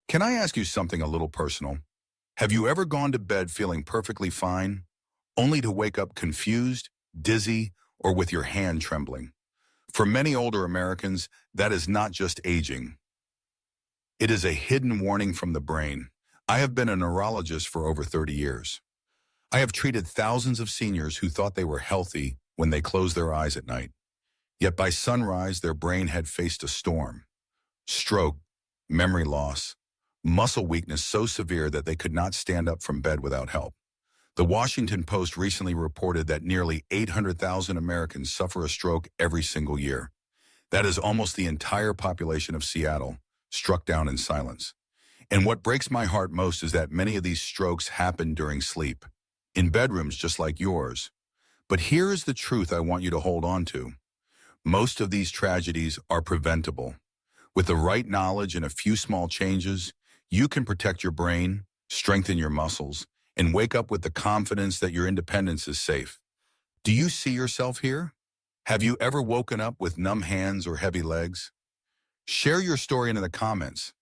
Can I ask you something a little personal? Have you ever gone to bed feeling perfectly fine, only to wake up confused, dizzy, or with your hand trembling? For many older Americans, that is not just aging. It is a hidden warning from the brain. I have been a neurologist for over 30 years. I have treated thousands of seniors who thought they were healthy when they closed their eyes at night. Yet by sunrise, their brain had faced a storm. Stroke, memory loss, muscle weakness so severe that they could not stand up from bed without help. The Washington Post recently reported that nearly 800,000 Americans suffer a stroke every single year. That is almost the entire population of Seattle, struck down in silence. And what breaks my heart most is that many of these strokes happen during sleep, in bedrooms just like yours. But here is the truth I want you to hold on to. Most of these tragedies are preventable. With the right knowledge and a few small changes, you can protect your brain, strengthen your muscles, and wake up with the confidence that your independence is safe. Do you see yourself here? Have you ever woken up with numb hands or heavy legs? Share your story in the comments.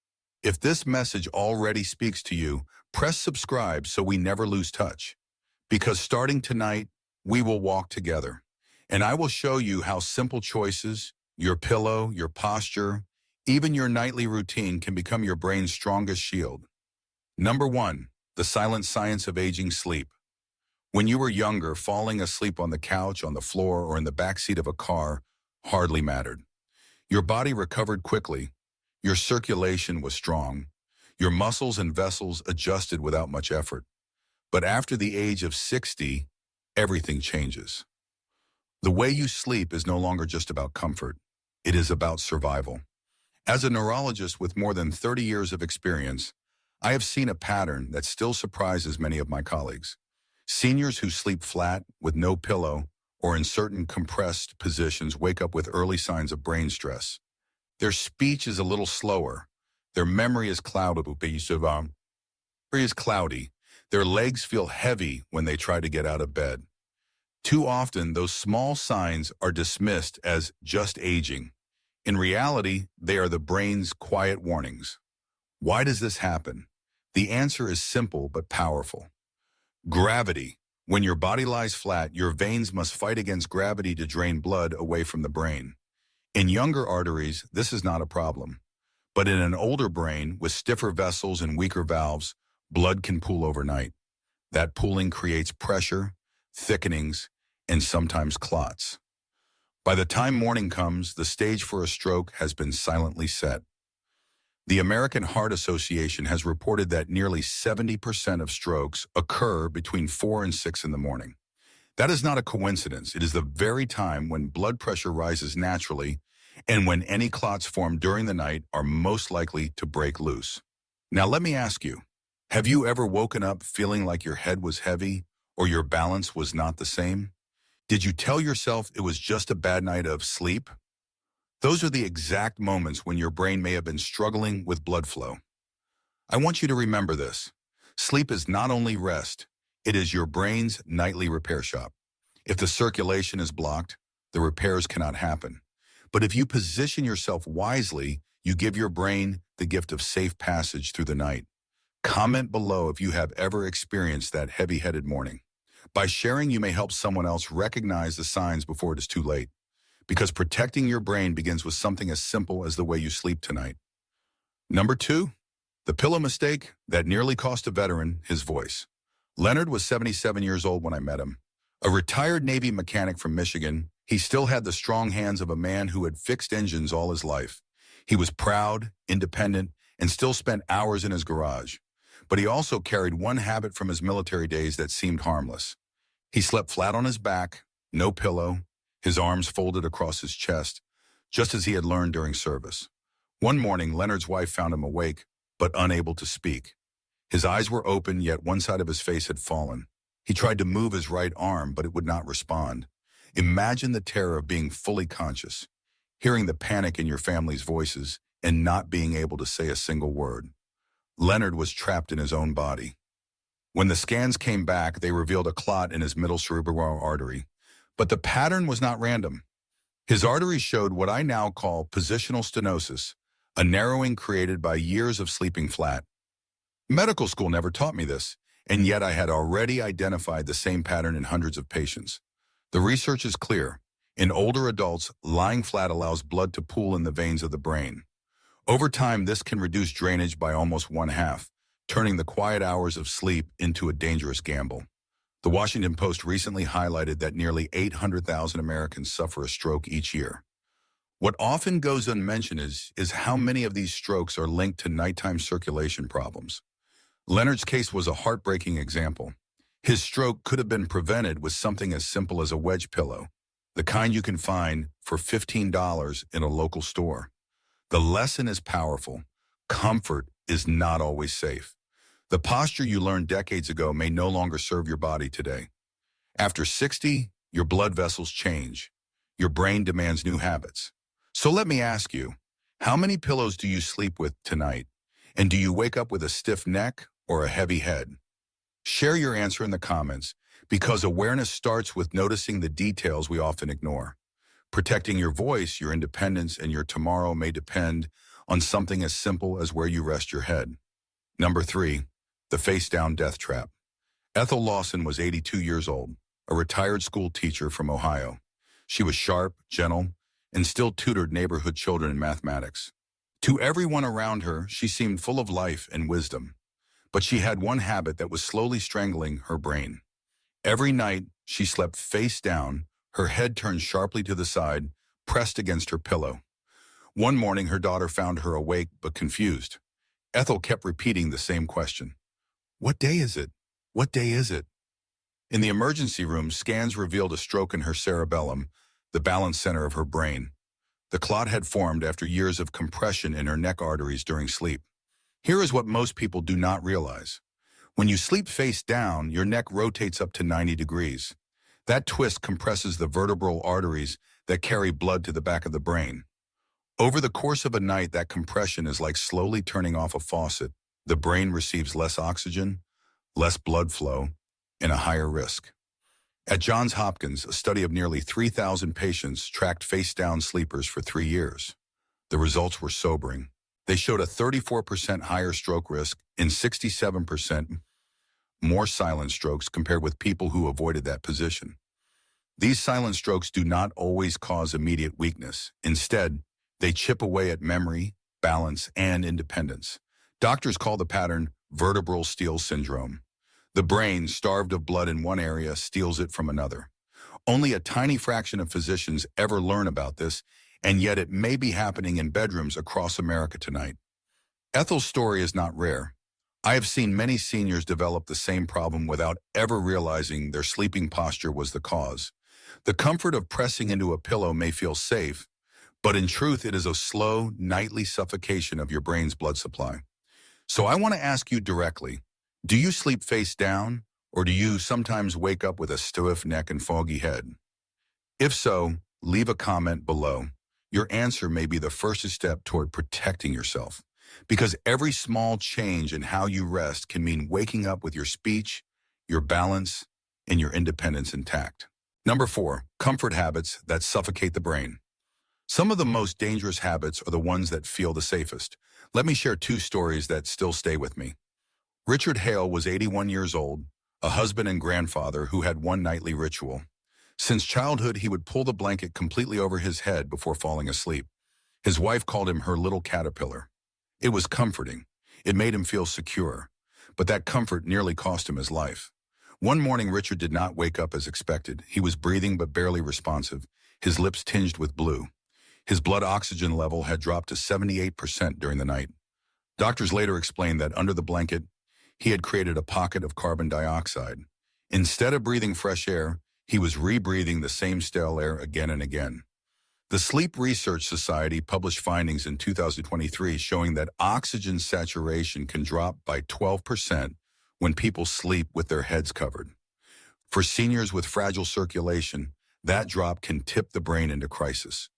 If this message already speaks to you, press subscribe so we never lose touch. Because starting tonight, we will walk together. And I will show you how simple choices, your pillow, your posture, even your nightly routine can become your brain's strongest shield. Number 1, the silent science of aging sleep. When you were younger, falling asleep on the couch, on the floor, or in the backseat of a car hardly mattered. Your body recovered quickly. Your circulation was strong. Your muscles and vessels adjusted without much effort. But after the age of 60, everything changes. The way you sleep is no longer just about comfort. It is about survival. As a neurologist with more than 30 years of experience, I have seen a pattern that still surprises many of my colleagues. Seniors who sleep flat, with no pillow, or in certain compressed positions wake up with early signs of brain stress. Their speech is a little slower. Their memory is clouded. Their legs feel heavy when they try to get out of bed. Too often, those small signs are dismissed as just aging. In reality, they are the brain's quiet warnings. Why does this happen? The answer is simple but powerful. Gravity. When your body lies flat, your veins must fight against gravity to drain blood away from the brain. In younger arteries, this is not a problem. But in an older brain, with stiffer vessels and weaker valves, blood can pool overnight. That pooling creates pressure, thickenings, and sometimes clots. By the time morning comes, the stage for a stroke has been silently set. The American Heart Association has reported that nearly 70% of strokes occur between 4 and 6 in the morning. That is not a coincidence. It is the very time when blood pressure rises naturally and when any clots formed during the night are most likely to break loose. Now let me ask you, have you ever woken up feeling like your head was heavy or your balance was not the same? Did you tell yourself it was just a bad night of sleep? Those are the exact moments when your brain may have been struggling with blood flow. I want you to remember this. Sleep is not only rest, it is your brain's nightly repair shop. If the circulation is blocked, the repairs cannot happen. But if you position yourself wisely, you give your brain the gift of safe passage through the night. Comment below if you have ever experienced that heavy-headed morning. By sharing, you may help someone else recognize the signs before it is too late. Because protecting your brain begins with something as simple as the way you sleep tonight. Number 2, the pillow mistake that nearly cost a veteran his voice. Leonard was 77 years old when I met him. A retired Navy mechanic from Michigan, he still had the strong hands of a man who had fixed engines all his life. He was proud, independent, and still spent hours in his garage. But he also carried one habit from his military days that seemed harmless. He slept flat on his back, no pillow, his arms folded across his chest, just as he had learned during service. One morning, Leonard's wife found him awake, but unable to speak. His eyes were open, yet one side of his face had fallen. He tried to move his right arm, but it would not respond. Imagine the terror of being fully conscious, hearing the panic in your family's voices, and not being able to say a single word. Leonard was trapped in his own body. When the scans came back, they revealed a clot in his middle cerebral artery. But the pattern was not random. His arteries showed what I now call positional stenosis, a narrowing created by years of sleeping flat. Medical school never taught me this, and yet I had already identified the same pattern in hundreds of patients. The research is clear. In older adults, lying flat allows blood to pool in the veins of the brain. Over time, this can reduce drainage by almost one-half, turning the quiet hours of sleep into a dangerous gamble. The Washington Post recently highlighted that nearly 800,000 Americans suffer a stroke each year. What often goes unmentioned is how many of these strokes are linked to nighttime circulation problems. Leonard's case was a heartbreaking example. His stroke could have been prevented with something as simple as a wedge pillow, the kind you can find for $15 in a local store. The lesson is powerful. Comfort is not always safe. The posture you learned decades ago may no longer serve your body today. After 60, your blood vessels change. Your brain demands new habits. So let me ask you, how many pillows do you sleep with tonight? And do you wake up with a stiff neck or a heavy head? Share your answer in the comments, because awareness starts with noticing the details we often ignore. Protecting your voice, your independence, and your tomorrow may depend on something as simple as where you rest your head. Number 3, the face-down death trap. Ethel Lawson was 82 years old, a retired school teacher from Ohio. She was sharp, gentle, and still tutored neighborhood children in mathematics. To everyone around her, she seemed full of life and wisdom. But she had one habit that was slowly strangling her brain. Every night, she slept face down, her head turned sharply to the side, pressed against her pillow. One morning, her daughter found her awake but confused. Ethel kept repeating the same question. "What day is it? What day is it?" In the emergency room, scans revealed a stroke in her cerebellum, the balance center of her brain. The clot had formed after years of compression in her neck arteries during sleep. Here is what most people do not realize. When you sleep face down, your neck rotates up to 90 degrees. That twist compresses the vertebral arteries that carry blood to the back of the brain. Over the course of a night, that compression is like slowly turning off a faucet. The brain receives less oxygen, less blood flow, and a higher risk. At Johns Hopkins, a study of nearly 3,000 patients tracked face-down sleepers for 3 years. The results were sobering. They showed a 34% higher stroke risk and 67% more silent strokes compared with people who avoided that position. These silent strokes do not always cause immediate weakness. Instead, they chip away at memory, balance, and independence. Doctors call the pattern vertebral steal syndrome. The brain, starved of blood in one area, steals it from another. Only a tiny fraction of physicians ever learn about this, and yet it may be happening in bedrooms across America tonight. Ethel's story is not rare. I have seen many seniors develop the same problem without ever realizing their sleeping posture was the cause. The comfort of pressing into a pillow may feel safe, but in truth it is a slow, nightly suffocation of your brain's blood supply. So I want to ask you directly, do you sleep face down, or do you sometimes wake up with a stiff neck and foggy head? If so, leave a comment below. Your answer may be the first step toward protecting yourself, because every small change in how you rest can mean waking up with your speech, your balance, and your independence intact. Number 4, comfort habits that suffocate the brain. Some of the most dangerous habits are the ones that feel the safest. Let me share 2 stories that still stay with me. Richard Hale was 81 years old, a husband and grandfather who had one nightly ritual. Since childhood, he would pull the blanket completely over his head before falling asleep. His wife called him her little caterpillar. It was comforting. It made him feel secure. But that comfort nearly cost him his life. One morning, Richard did not wake up as expected. He was breathing but barely responsive, his lips tinged with blue. His blood oxygen level had dropped to 78% during the night. Doctors later explained that under the blanket, he had created a pocket of carbon dioxide. Instead of breathing fresh air, he was rebreathing the same stale air again and again. The Sleep Research Society published findings in 2023 showing that oxygen saturation can drop by 12% when people sleep with their heads covered. For seniors with fragile circulation, that drop can tip the brain into crisis.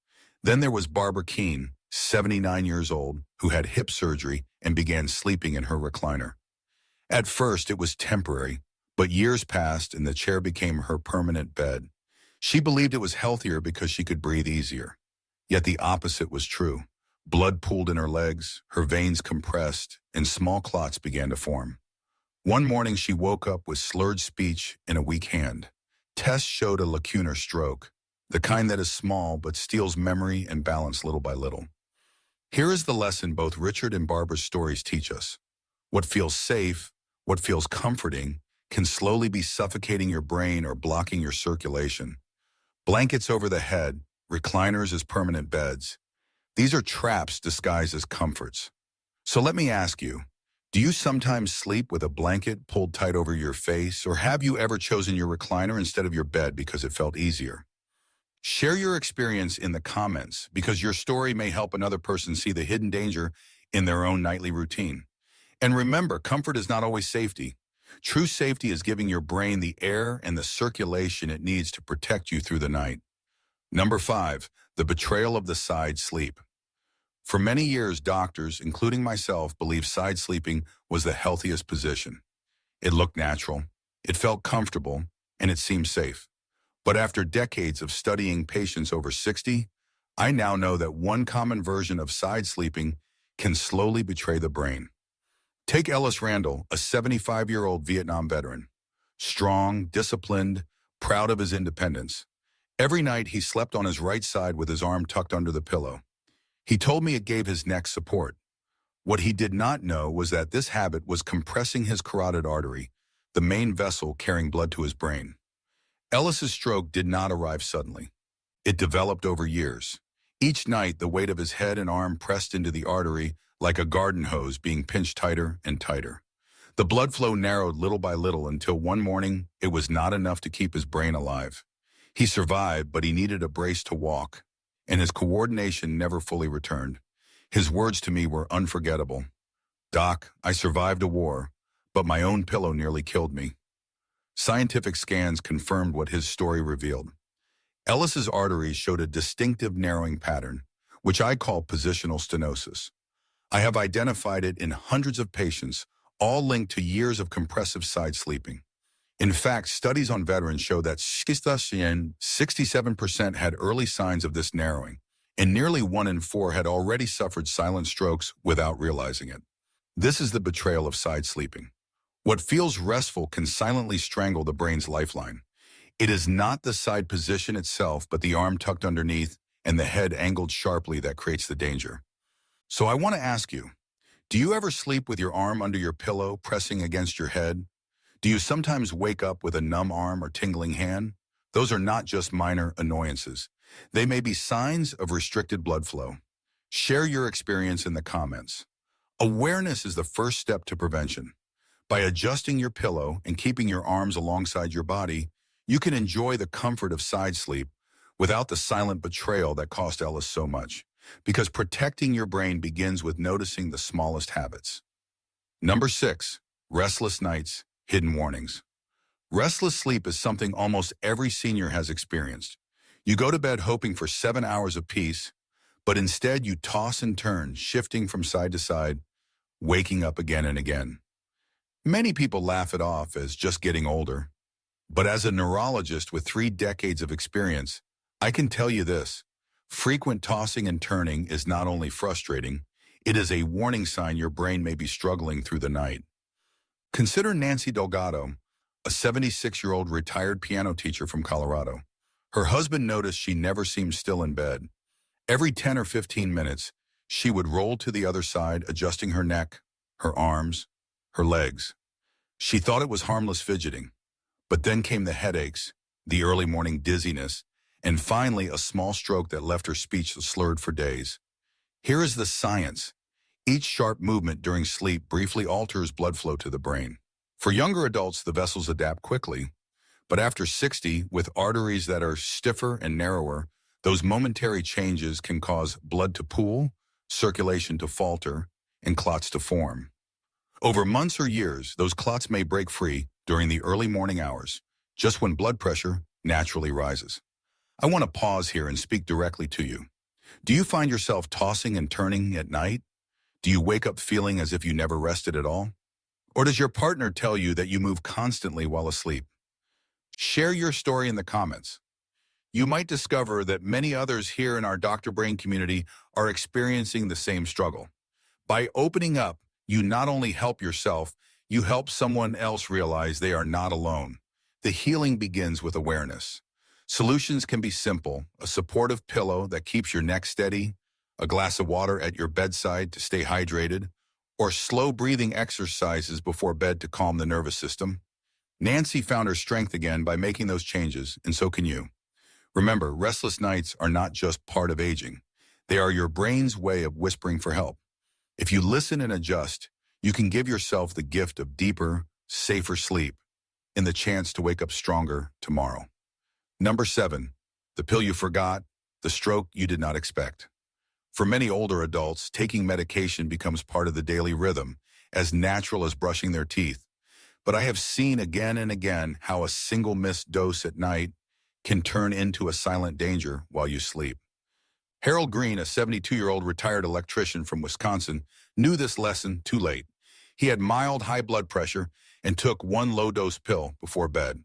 Then there was Barbara Keene, 79 years old, who had hip surgery and began sleeping in her recliner. At first, it was temporary, but years passed and the chair became her permanent bed. She believed it was healthier because she could breathe easier. Yet the opposite was true. Blood pooled in her legs, her veins compressed, and small clots began to form. One morning she woke up with slurred speech and a weak hand. Tests showed a lacunar stroke, the kind that is small but steals memory and balance little by little. Here is the lesson both Richard and Barbara's stories teach us. What feels safe, what feels comforting, can slowly be suffocating your brain or blocking your circulation. Blankets over the head, recliners as permanent beds. These are traps disguised as comforts. So let me ask you, do you sometimes sleep with a blanket pulled tight over your face, or have you ever chosen your recliner instead of your bed because it felt easier? Share your experience in the comments because your story may help another person see the hidden danger in their own nightly routine. And remember, comfort is not always safety. True safety is giving your brain the air and the circulation it needs to protect you through the night. Number 5, the betrayal of the side sleep. For many years, doctors, including myself, believed side sleeping was the healthiest position. It looked natural, it felt comfortable, and it seemed safe. But after decades of studying patients over 60, I now know that one common version of side sleeping can slowly betray the brain. Take Ellis Randall, a 75-year-old Vietnam veteran. Strong, disciplined, proud of his independence. Every night he slept on his right side with his arm tucked under the pillow. He told me it gave his neck support. What he did not know was that this habit was compressing his carotid artery, the main vessel carrying blood to his brain. Ellis's stroke did not arrive suddenly. It developed over years. Each night, the weight of his head and arm pressed into the artery like a garden hose being pinched tighter and tighter. The blood flow narrowed little by little until one morning it was not enough to keep his brain alive. He survived, but he needed a brace to walk, and his coordination never fully returned. His words to me were unforgettable. "Doc, I survived a war, but my own pillow nearly killed me." Scientific scans confirmed what his story revealed. Ellis's arteries showed a distinctive narrowing pattern, which I call positional stenosis. I have identified it in hundreds of patients, all linked to years of compressive side sleeping. In fact, studies on veterans show that 67% had early signs of this narrowing, and nearly 1 in 4 had already suffered silent strokes without realizing it. This is the betrayal of side sleeping. What feels restful can silently strangle the brain's lifeline. It is not the side position itself, but the arm tucked underneath and the head angled sharply that creates the danger. So I want to ask you, do you ever sleep with your arm under your pillow pressing against your head? Do you sometimes wake up with a numb arm or tingling hand? Those are not just minor annoyances. They may be signs of restricted blood flow. Share your experience in the comments. Awareness is the first step to prevention. By adjusting your pillow and keeping your arms alongside your body, you can enjoy the comfort of side sleep without the silent betrayal that cost Ellis so much. Because protecting your brain begins with noticing the smallest habits. Number 6, restless nights, hidden warnings. Restless sleep is something almost every senior has experienced. You go to bed hoping for 7 hours of peace, but instead you toss and turn, shifting from side to side, waking up again and again. Many people laugh it off as just getting older. But as a neurologist with 3 decades of experience, I can tell you this. Frequent tossing and turning is not only frustrating, it is a warning sign your brain may be struggling through the night. Consider Nancy Delgado, a 76-year-old retired piano teacher from Colorado. Her husband noticed she never seemed still in bed. Every 10 or 15 minutes, she would roll to the other side, adjusting her neck, her arms, her legs. She thought it was harmless fidgeting, but then came the headaches, the early morning dizziness, and finally a small stroke that left her speech slurred for days. Here is the science. Each sharp movement during sleep briefly alters blood flow to the brain. For younger adults, the vessels adapt quickly, but after 60, with arteries that are stiffer and narrower, those momentary changes can cause blood to pool, circulation to falter, and clots to form. Over months or years, those clots may break free during the early morning hours, just when blood pressure naturally rises. I want to pause here and speak directly to you. Do you find yourself tossing and turning at night? Do you wake up feeling as if you never rested at all? Or does your partner tell you that you move constantly while asleep? Share your story in the comments. you might discover that many others here in our Dr. Brain community are experiencing the same struggle. By opening up, you not only help yourself, you help someone else realize they are not alone. The healing begins with awareness. Solutions can be simple: a supportive pillow that keeps your neck steady, a glass of water at your bedside to stay hydrated, or slow breathing exercises before bed to calm the nervous system. Nancy found her strength again by making those changes, and so can you. Remember, restless nights are not just part of aging. They are your brain's way of whispering for help. If you listen and adjust, you can give yourself the gift of deeper, safer sleep and the chance to wake up stronger tomorrow. Number 7, the pill you forgot, the stroke you did not expect. For many older adults, taking medication becomes part of the daily rhythm, as natural as brushing their teeth. But I have seen again and again how a single missed dose at night can turn into a silent danger while you sleep. Harold Green, a 72-year-old retired electrician from Wisconsin, knew this lesson too late. He had mild high blood pressure and took one low-dose pill before bed.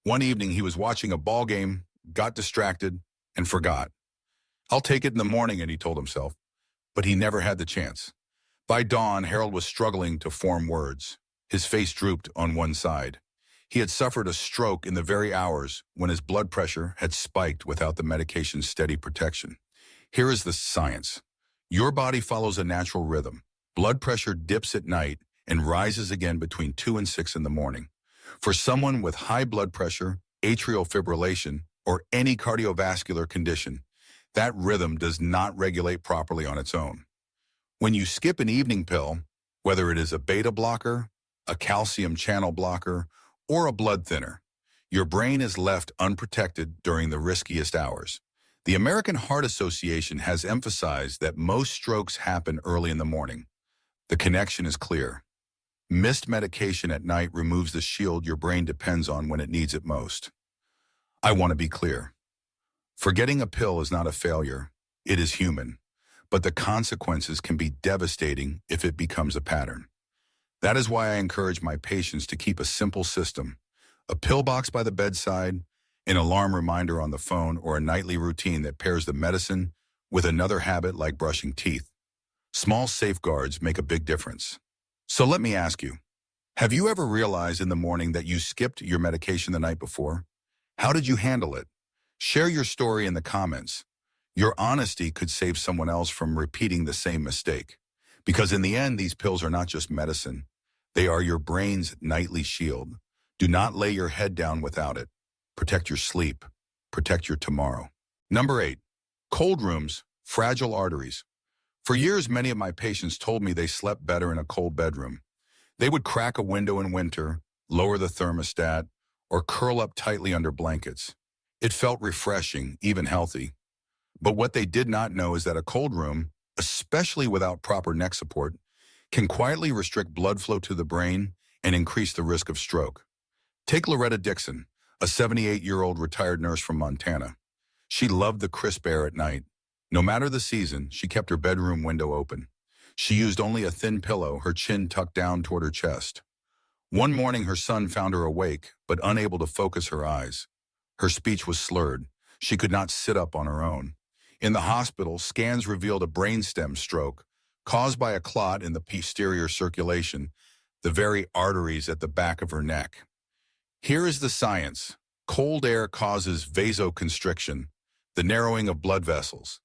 One evening, he was watching a ball game, got distracted, and forgot. "I'll take it in the morning," and he told himself, but he never had the chance. By dawn, Harold was struggling to form words. His face drooped on one side. He had suffered a stroke in the very hours when his blood pressure had spiked without the medication's steady protection. Here is the science. Your body follows a natural rhythm. Blood pressure dips at night and rises again between 2 and 6 in the morning. For someone with high blood pressure, atrial fibrillation, or any cardiovascular condition, that rhythm does not regulate properly on its own. When you skip an evening pill, whether it is a beta blocker, a calcium channel blocker, or a blood thinner, your brain is left unprotected during the riskiest hours. The American Heart Association has emphasized that most strokes happen early in the morning. The connection is clear. Missed medication at night removes the shield your brain depends on when it needs it most. I want to be clear. Forgetting a pill is not a failure. It is human. But the consequences can be devastating if it becomes a pattern. That is why I encourage my patients to keep a simple system: a pill box by the bedside, an alarm reminder on the phone, or a nightly routine that pairs the medicine with another habit like brushing teeth. Small safeguards make a big difference. So let me ask you, have you ever realized in the morning that you skipped your medication the night before? How did you handle it? Share your story in the comments. Your honesty could save someone else from repeating the same mistake. Because in the end, these pills are not just medicine. They are your brain's nightly shield. Do not lay your head down without it. Protect your sleep. Protect your tomorrow. Number 8, cold rooms, fragile arteries. For years, many of my patients told me they slept better in a cold bedroom. They would crack a window in winter, lower the thermostat, or curl up tightly under blankets. It felt refreshing, even healthy. But what they did not know is that a cold room, especially without proper neck support, can quietly restrict blood flow to the brain and increase the risk of stroke. Take Loretta Dixon, a 78-year-old retired nurse from Montana. She loved the crisp air at night. No matter the season, she kept her bedroom window open. She used only a thin pillow, her chin tucked down toward her chest. One morning, her son found her awake, but unable to focus her eyes. Her speech was slurred. She could not sit up on her own. In the hospital, scans revealed a brainstem stroke caused by a clot in the posterior circulation, the very arteries at the back of her neck. Here is the science. Cold air causes vasoconstriction, the narrowing of blood vessels.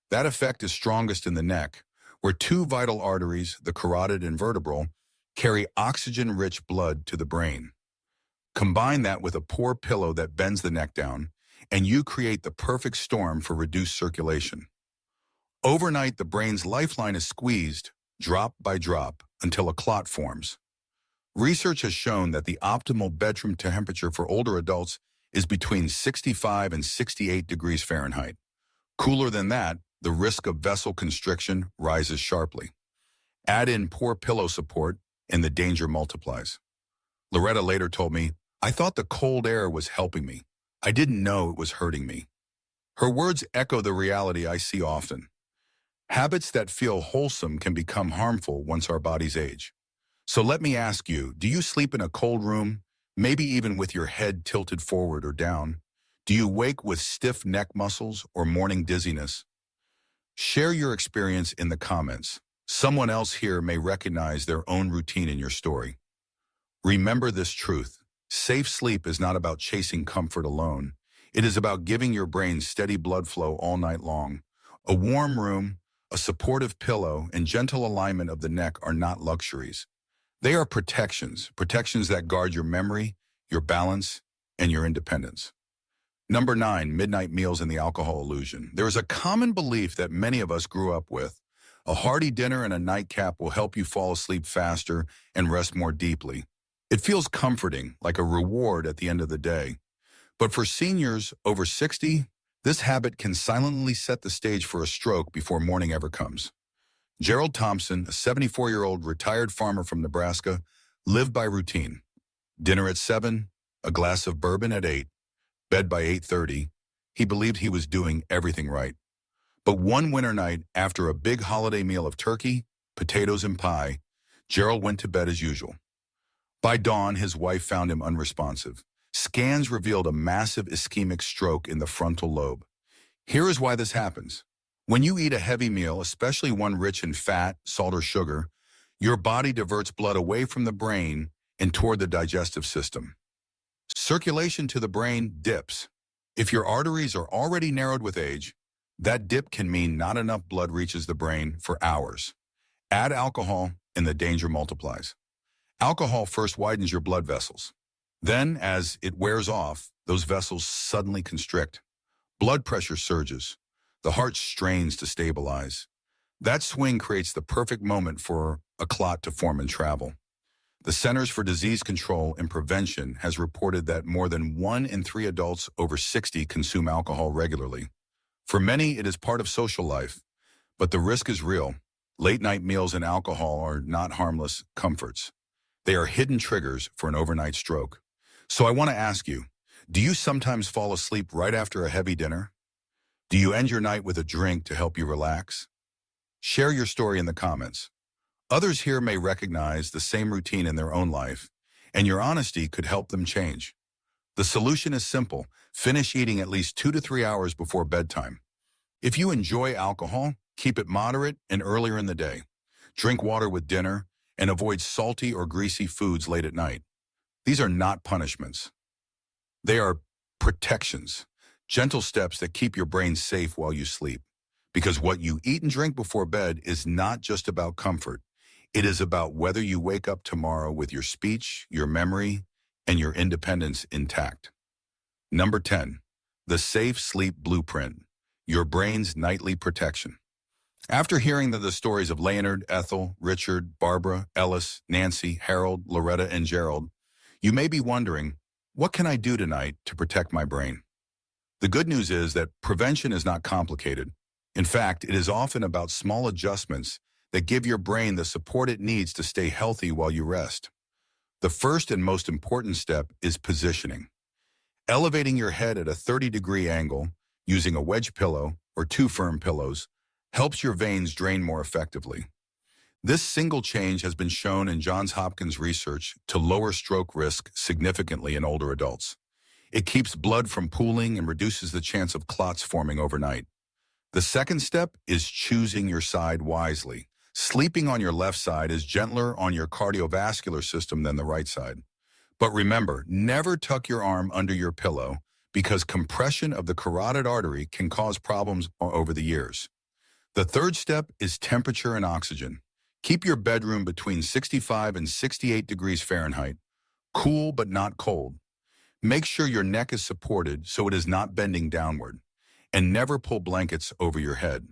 That effect is strongest in the neck, where 2 vital arteries, the carotid and vertebral, carry oxygen-rich blood to the brain. Combine that with a poor pillow that bends the neck down, and you create the perfect storm for reduced circulation. Overnight, the brain's lifeline is squeezed, drop by drop, until a clot forms. Research has shown that the optimal bedroom temperature for older adults is between 65 and 68 degrees Fahrenheit. Cooler than that, the risk of vessel constriction rises sharply. Add in poor pillow support, and the danger multiplies. Loretta later told me, "I thought the cold air was helping me. I didn't know it was hurting me." Her words echo the reality I see often. Habits that feel wholesome can become harmful once our bodies age. So let me ask you, do you sleep in a cold room, maybe even with your head tilted forward or down? Do you wake with stiff neck muscles or morning dizziness? Share your experience in the comments. Someone else here may recognize their own routine in your story. Remember this truth. Safe sleep is not about chasing comfort alone. It is about giving your brain steady blood flow all night long. A warm room, a supportive pillow, and gentle alignment of the neck are not luxuries. They are protections that guard your memory, your balance, and your independence. Number 9, midnight meals and the alcohol illusion. There is a common belief that many of us grew up with. A hearty dinner and a nightcap will help you fall asleep faster and rest more deeply. It feels comforting, like a reward at the end of the day. But for seniors over 60, this habit can silently set the stage for a stroke before morning ever comes. Gerald Thompson, a 74-year-old retired farmer from Nebraska, lived by routine. Dinner at 7, a glass of bourbon at 8, bed by 8:30. He believed he was doing everything right. But one winter night, after a big holiday meal of turkey, potatoes, and pie, Gerald went to bed as usual. By dawn, his wife found him unresponsive. Scans revealed a massive ischemic stroke in the frontal lobe. Here is why this happens. When you eat a heavy meal, especially one rich in fat, salt, or sugar, your body diverts blood away from the brain and toward the digestive system. Circulation to the brain dips. If your arteries are already narrowed with age, that dip can mean not enough blood reaches the brain for hours. Add alcohol and the danger multiplies. Alcohol first widens your blood vessels. Then, as it wears off, those vessels suddenly constrict. Blood pressure surges. The heart strains to stabilize. That swing creates the perfect moment for a clot to form and travel. The Centers for Disease Control and Prevention has reported that more than 1 in 3 adults over 60 consume alcohol regularly. For many, it is part of social life, but the risk is real. Late-night meals and alcohol are not harmless comforts. They are hidden triggers for an overnight stroke. So I want to ask you, do you sometimes fall asleep right after a heavy dinner? Do you end your night with a drink to help you relax? Share your story in the comments. Others here may recognize the same routine in their own life, and your honesty could help them change. The solution is simple. Finish eating at least 2 to 3 hours before bedtime. If you enjoy alcohol, keep it moderate and earlier in the day. Drink water with dinner and avoid salty or greasy foods late at night. These are not punishments. They are protections, gentle steps that keep your brain safe while you sleep. Because what you eat and drink before bed is not just about comfort. It is about whether you wake up tomorrow with your speech, your memory, and your independence intact. Number 10, the safe sleep blueprint, your brain's nightly protection. After hearing the stories of Leonard, Ethel, Richard, Barbara, Ellis, Nancy, Harold, Loretta, and Gerald, you may be wondering, what can I do tonight to protect my brain? The good news is that prevention is not complicated. In fact, it is often about small adjustments that give your brain the support it needs to stay healthy while you rest. The first and most important step is positioning. Elevating your head at a 30-degree angle, using a wedge pillow or 2 firm pillows, helps your veins drain more effectively. This single change has been shown in Johns Hopkins research to lower stroke risk significantly in older adults. It keeps blood from pooling and reduces the chance of clots forming overnight. The second step is choosing your side wisely. Sleeping on your left side is gentler on your cardiovascular system than the right side. But remember, never tuck your arm under your pillow because compression of the carotid artery can cause problems over the years. The third step is temperature and oxygen. Keep your bedroom between 65 and 68 degrees Fahrenheit, cool but not cold. Make sure your neck is supported so it is not bending downward, and never pull blankets over your head.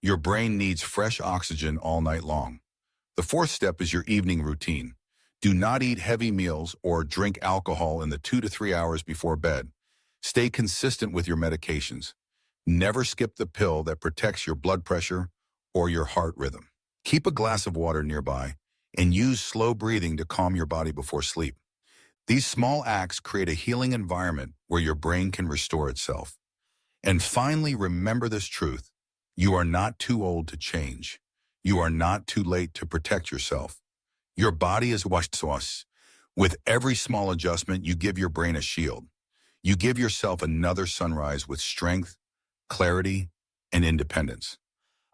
Your brain needs fresh oxygen all night long. The fourth step is your evening routine. Do not eat heavy meals or drink alcohol in the 2 to 3 hours before bed. Stay consistent with your medications. Never skip the pill that protects your blood pressure or your heart rhythm. Keep a glass of water nearby and use slow breathing to calm your body before sleep. These small acts create a healing environment where your brain can restore itself. And finally, remember this truth. You are not too old to change. You are not too late to protect yourself. Your body is washed. With every small adjustment, you give your brain a shield. You give yourself another sunrise with strength, clarity, and independence.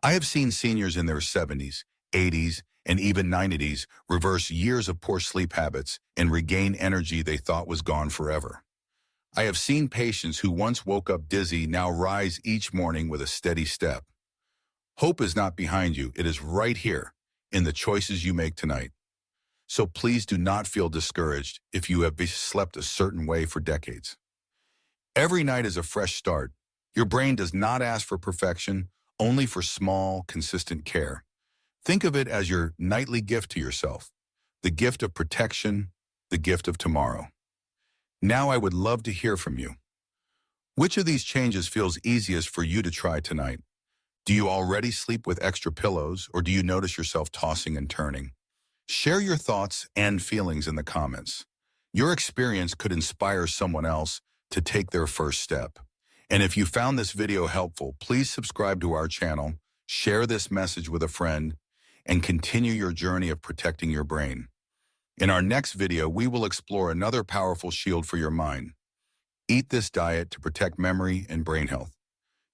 I have seen seniors in their 70s, 80s, and even 90s reverse years of poor sleep habits and regain energy they thought was gone forever. I have seen patients who once woke up dizzy now rise each morning with a steady step. Hope is not behind you, it is right here in the choices you make tonight. So please do not feel discouraged if you have slept a certain way for decades. Every night is a fresh start. Your brain does not ask for perfection, only for small, consistent care. Think of it as your nightly gift to yourself, the gift of protection, the gift of tomorrow. Now I would love to hear from you. Which of these changes feels easiest for you to try tonight? Do you already sleep with extra pillows, or do you notice yourself tossing and turning? Share your thoughts and feelings in the comments. Your experience could inspire someone else to take their first step. And if you found this video helpful, please subscribe to our channel, share this message with a friend, and continue your journey of protecting your brain. In our next video, we will explore another powerful shield for your mind. Eat this diet to protect memory and brain health.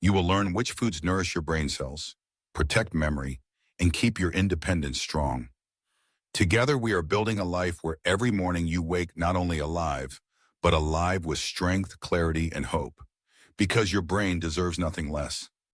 You will learn which foods nourish your brain cells, protect memory, and keep your independence strong. Together, we are building a life where every morning you wake not only alive, but alive with strength, clarity, and hope, because your brain deserves nothing less.